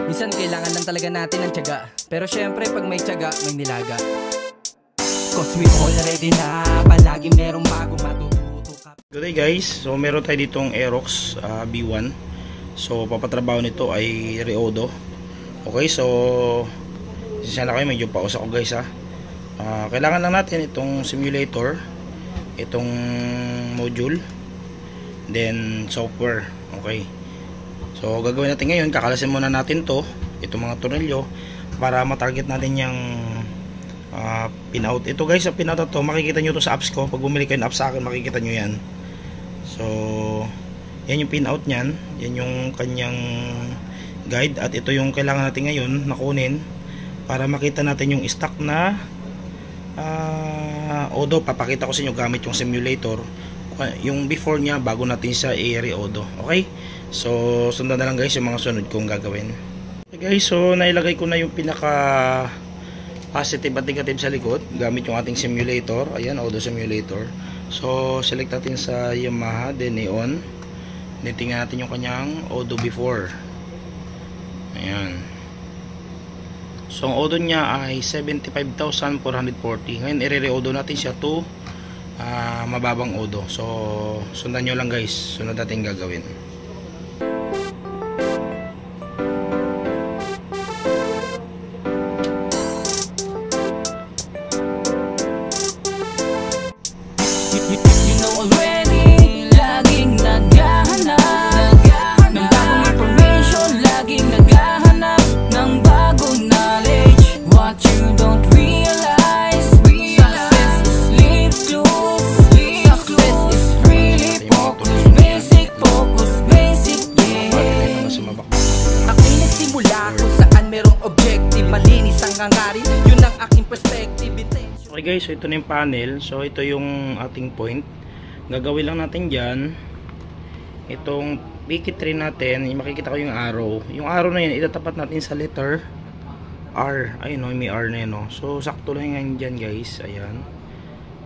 Minsan kailangan lang talaga natin ng tiyaga, pero syempre pag may tiyaga, may nilaga. Cause we already na, palagi merong bagong matututo ka. Good day guys, so meron tayo ditong Aerox B1. So papatrabaho nito ay Reodo. Okay, so sisya na kayo, medyo paus ako guys ha. Kailangan lang natin itong simulator, itong module, then software. Okay, so gagawin natin ngayon, kakalasin muna natin to, itong mga tornilyo, para matarget natin yung pinout. Ito guys, sa pinout to, makikita nyo to sa apps ko. Pag bumili kayo ng apps sa akin, makikita nyo yan. So yan yung pinout nyan, yan yung kanyang guide, at ito yung kailangan natin ngayon nakunin para makita natin yung stock na Odo. Papakita ko sa inyo gamit yung simulator, yung before niya bago natin siya i-re-Odo. Okay, so sundan na lang guys yung mga sunod kong gagawin. Okay guys, so nailagay ko na yung pinaka positive at negative sa likod gamit yung ating simulator. Ayan, Odo simulator. So select natin sa Yamaha, then i-on, then tingnan natin yung kanyang Odo before. Ayan. So ang Odo niya ay 75,440. Ngayon i-re-Odo natin siya to mababang Odo. So sundan nyo lang guys, sunod natin gagawin. You know already, laging naghahanap ng bagong information, laging naghahanap ng bagong knowledge. What you don't realize, success is lives close. Success is really focus, basic, yeah. Ako'y nagsimula kung saan merong objective, malinis ang hangarin, yun ang aking perspective, intention. Okay guys, so ito na yung panel. So ito yung ating point. Gagawin lang natin dyan, itong pikit rin natin, makikita ko yung arrow. Yung arrow na yan, itatapat natin sa letter R. Ayun o, may R na yan o. So sakto lang yan dyan guys. Ayan.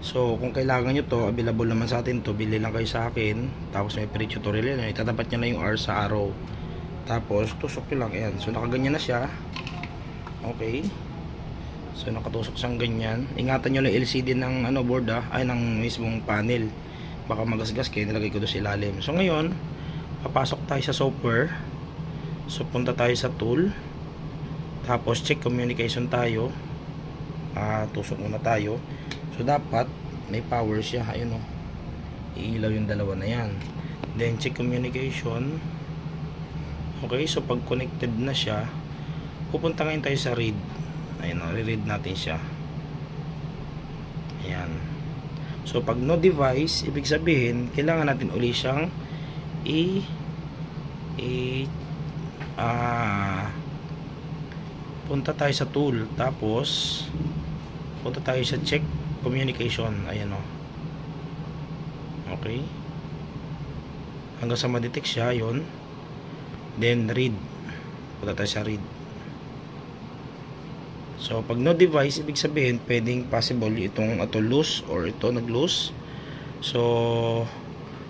So kung kailangan nyo to, available naman sa atin to, bili lang kayo sa akin. Tapos may free tutorial yan, itatapat nyo na yung R sa arrow. Tapos tusok nyo lang. Ayan. So nakaganyan na siya. Okay, so nakatusok siyang ganyan. Ingatan nyo lang LCD ng board ay ng mismong panel, baka magasgas kayo. Nilagay ko doon sa ilalim. So ngayon papasok tayo sa software. So punta tayo sa tool, tapos check communication tayo. Tusok muna tayo. So dapat may power siya. Ayun o, iilaw yung dalawa na yan. Then check communication. Okay, so pag connected na siya, pupunta ngayon tayo sa read. Ayun o, re-read natin siya. Ayan. So pag no device, ibig sabihin kailangan natin uli siyang punta tayo sa tool, tapos punta tayo sa check communication. Ayan o. Okay, hanggang sa ma-detect siya yun. Then read, punta tayo sa read. So pag no device, ibig sabihin pwedeng possible itong loose or ito nag-loose. So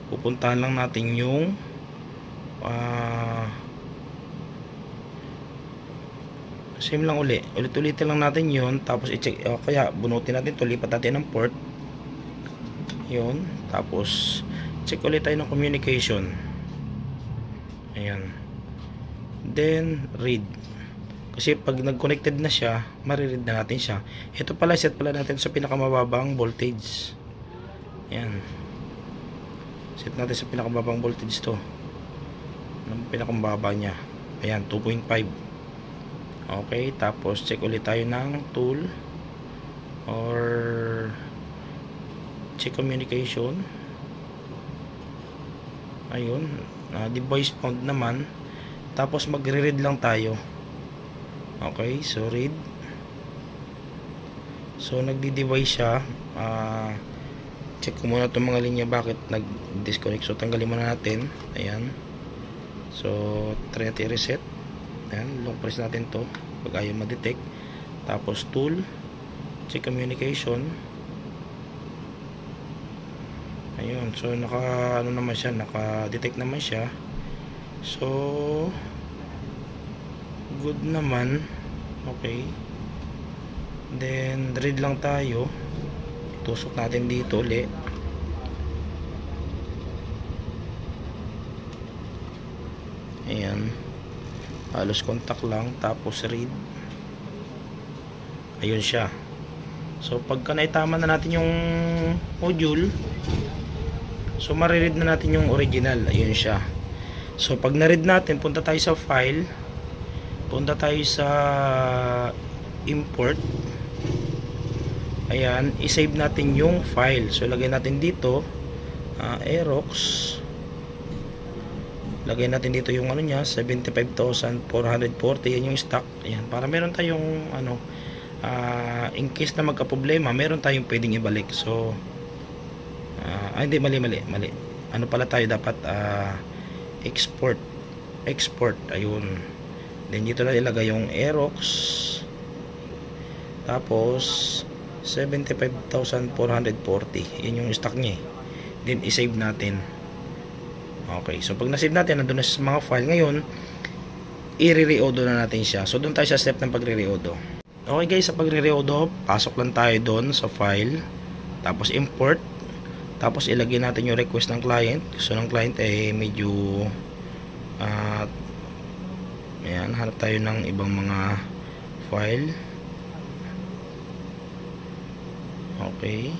pupuntahan lang natin yung same lang ulit-ulitin lang natin yun. Tapos i-check, kaya bunutin natin ito, lipat natin ng port yun. Tapos check ulit tayo ng communication. Ayan. Then read. Kasi pag nag-connected na siya, mariread na natin siya. Ito pala, set pala natin sa pinakamababang voltage. Ayan. Set natin sa pinakamababang voltage to. Ang pinakamababa niya. Ayan, 2.5. Okay, tapos check ulit tayo ng tool or check communication. Ayun, device found naman. Tapos magre-read lang tayo. Okay, so read. So nagdi-device siya. Check ko muna itong mga linya bakit nag-disconnect. So tanggalin muna natin. Ayan. So try natin i-reset. Ayan, long press natin to pag ayaw ma-detect. Tapos tool, check communication. Ayun, so naman siya, naka-detect naman siya. So good naman. Okay, then read lang tayo. Tusok natin dito ulit. Ayan, halos contact lang, tapos read. Ayun siya. So pagka naitama na natin yung module, so mariread na natin yung original. Ayun siya. So pag na-read natin, punta tayo sa file, punta tayo sa import. Ayan, i-save natin yung file. So lagay natin dito Aerox. Lagay natin dito yung ano niya, 75,440. Yan yung stock. Ayan, para meron tayong ano, in case na magka-problema, meron tayong pwedeng ibalik. So hindi, mali. Ano pala tayo dapat, export. Ayun. Then dito na ilagay yung Aerox. Tapos 75,440. Yan yung stock niya. Then i-save natin. Okay, so pag na-save natin, nandun na sa mga file. Ngayon, i-re-reodo na natin siya. So doon tayo sa step ng pagre-reodo. Okay guys, sa pagre-reodo, pasok lang tayo doon sa file, tapos import, tapos ilagay natin yung request ng client. Gusto ng client medyo ayan, hanap tayo ng ibang mga file. Okay,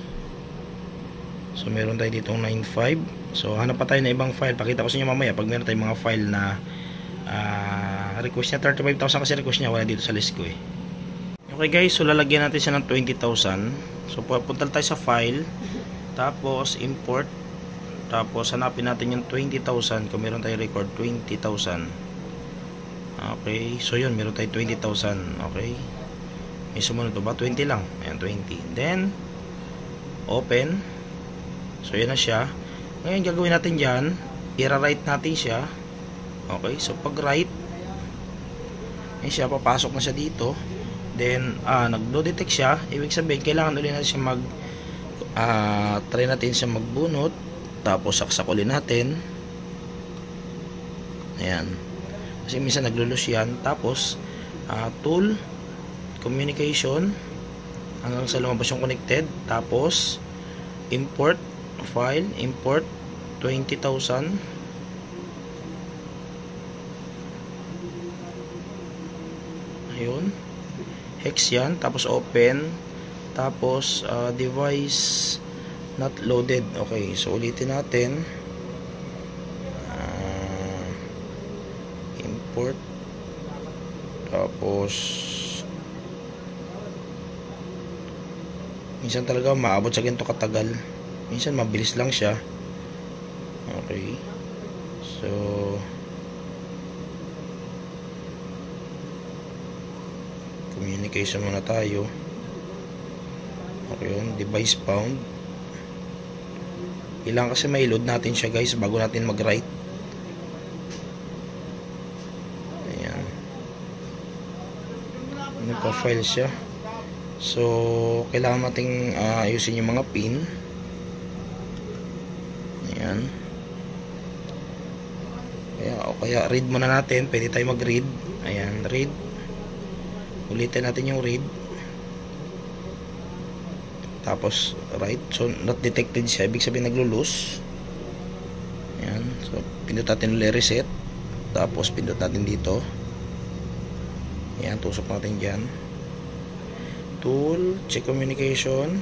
so meron tayo ditong 95. So hanap pa tayo na ibang file. Pakita ko sa inyo mamaya pag meron tayong mga file na request niya 35,000, kasi request niya wala dito sa list ko eh. Okay guys, so lalagyan natin siya ng 20,000. So punta tayo sa file, tapos import, tapos hanapin natin yung 20,000 kung meron tayong record 20,000. Okay, so yun, meron tayong 20,000. Okay, may sumunod ba? 20 lang. Ayan, 20. Then open. So yan na siya. Ngayon gagawin natin dyan, i-write natin siya. Okay, so pag write, yan siya, papasok na siya dito. Then nag-load detect siya. Ibig sabihin, kailangan ulit natin siya try natin siya magbunot. Tapos saksakulin natin. Ayan, kasi minsan naglulus yan. Tapos tool, communication, hanggang sa lumabas yung connected. Tapos import file, import 20,000. Ayun, hex yan. Tapos open, tapos device not loaded. Okay, so ulitin natin. Import, tapos minsan talaga maabot sa ganito katagal, minsan mabilis lang siya. Okay, so communication muna tayo. Okay, yun, device found. Ilang kasi may load natin siya guys bago natin mag-write. Ayan, nagpa-file siya. So kailangan nating ayusin yung mga pin. Ayan, kaya read muna natin. Pwede tayo mag-read. Ayan, read. Ulitin natin yung read, tapos write. So not detected siya, ibig sabihin naglo-lose. Ayan, so pindot natin ulit reset, tapos pindot natin dito. Ayan, tusok natin dyan. Tool, check communication.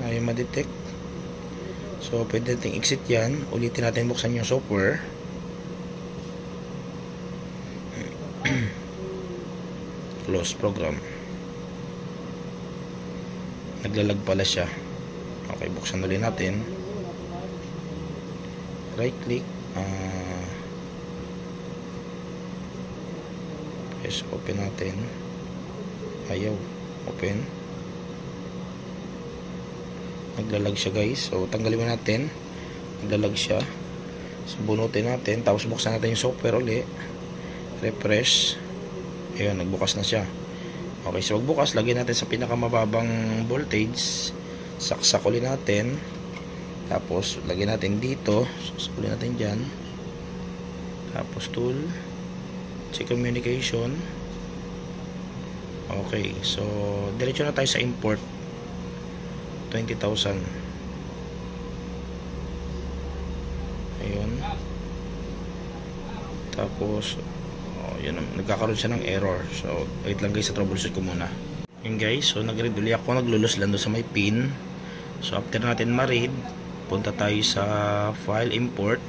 Ayaw ma-detect. So pwede natin exit yan. Ulitin natin, buksan yung software. Close program. Naglalag pala siya. Okay, buksan ulit natin. Right click, press open natin. Ayaw open. Naglalag siya guys. So tanggalin mo natin. Naglalag siya. So bunutin natin, tapos buksan natin yung software ulit. Refresh. Ayun, nagbukas na siya. Okay, so pagbukas, lagyan natin sa pinakamababang voltage. Saksakulin natin. Tapos lagyan natin dito. Saksakulin natin dyan. Tapos tool, check communication. Okay, so diretso na tayo sa import. 20,000. Ayun. Tapos yun, nagkakaroon siya ng error. So wait lang guys, sa troubleshoot ko muna. Yun guys, so nag-read ulit ako, naglulus lang doon sa may pin. So after natin ma-read, punta tayo sa file, import.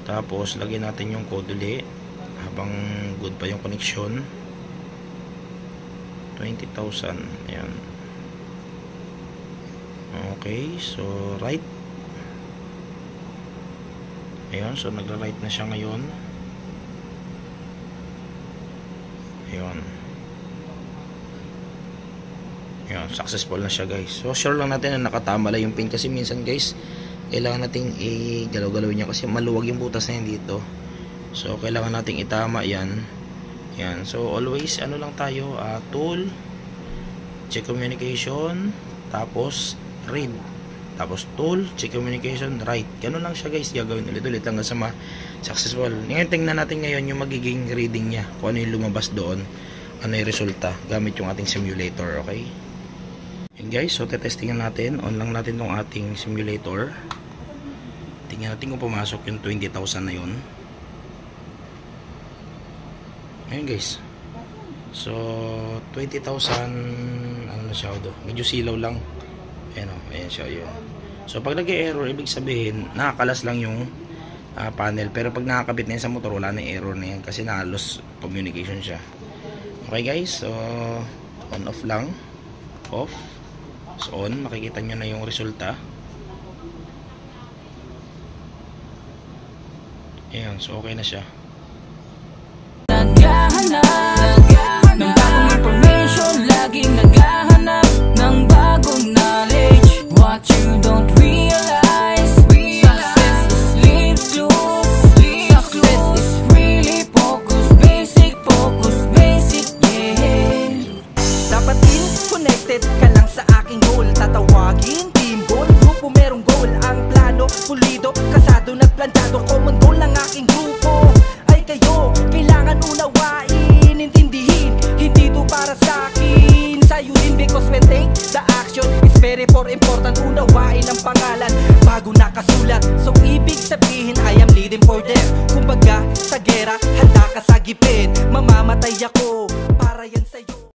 Tapos lagyan natin yung code ulit habang good pa yung connection. 20,000. Ayan. Okay, so write. Ayan, so nagra-write na siya ngayon. Ayan. Ayan, successful na siya guys. So sure lang natin na nakatama lang yung pin, kasi minsan guys kailangan nating i-galaw-galawin niya kasi maluwag yung butas na yan dito. So kailangan nating itama yan. Yan. So always ano lang tayo, tool, check communication, tapos read, tapos tool, check communication, write. Ganun lang siya guys, gagawin ulit-ulit hanggang sa successful. Ngayon tingnan natin ngayon yung magiging reading niya, kung ano yung lumabas doon, ano yung resulta gamit yung ating simulator. Okay, and guys, so tetestingan natin, on lang natin tong ating simulator. Tingnan natin kung pumasok yung 20,000 na yun. Ayun guys, so 20,000 ano na siya do, medyo silaw lang. Ayan o, ayan siya yun. So pag nag-error, ibig sabihin nakakalas lang yung panel, pero pag nakakabit na yan sa motor, wala na error na yan kasi na-lost communication siya. Okay guys, so on off lang, off. So on, makikita nyo na yung resulta. Ayan, so okay na siya. Naghahanap ng bagong information, laging naghahanap ng bagong knowledge. What you don't realize, success is lives close. Success is really focus, basic, yeah. Dapat din connected ka lang sa aking goal. Tatawagin, team goal, grupo merong goal. Ang plano, pulido, kasado, nagplantado. Common goal ng aking grupo ay kayo. Kailangan unawain, intindihin. Hindi to para sa akin, sa'yo din. Because when take the action, it's very important. Unawain ang pangalan bago nakasulat. So ibig sabihin, I am leading for them. Kumbaga sa gera, handa ka sa gipin. Mamamatay ako para yan sa'yo.